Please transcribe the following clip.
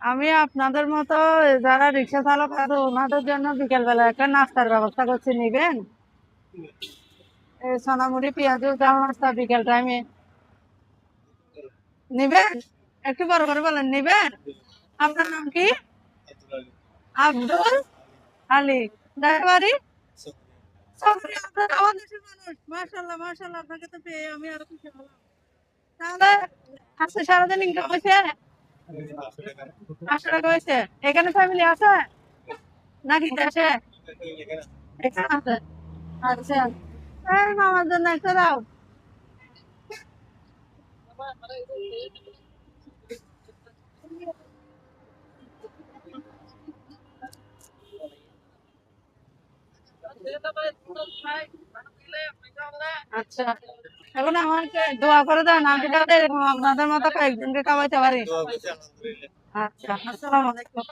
আমি আপনাদের মতো যারা রিক্সা চালক আছে ওনাদের জন্য বিকেলবেলা একটা নাস্তার ব্যবস্থা করছি, নিবেন? এই সোনামুড়ি পেঁয়াজু চাল নাস্তা বিকেল টাইমে নিবেন? একটু বড় করে বলেন, নিবেন? আপনার নাম কি? আব্দুল আলী। বাড়ি? সক্রিয়, আপনার আমাদের দেশের মানুষ। মাশাআল্লাহ মাশাআল্লাহ, আপনাকে তো পেয়ে আমি আরো খুশি হলাম। তাহলে আজকে সারাদিন ইনকাম হয়েছে 500 টাকা হয়েছে। এখানে ফ্যামিলি আছে নাকি দেশে? এখানে আছে। আচ্ছা, এই মামার জন্য একটা দাও। আচ্ছা, এখন আমাকে দোয়া করে দেন, আমি যাতে এরকম আপনাদের মতো কয়েকজনকে খাওয়াইতে পারি। আচ্ছা, আসসালামু আলাইকুম।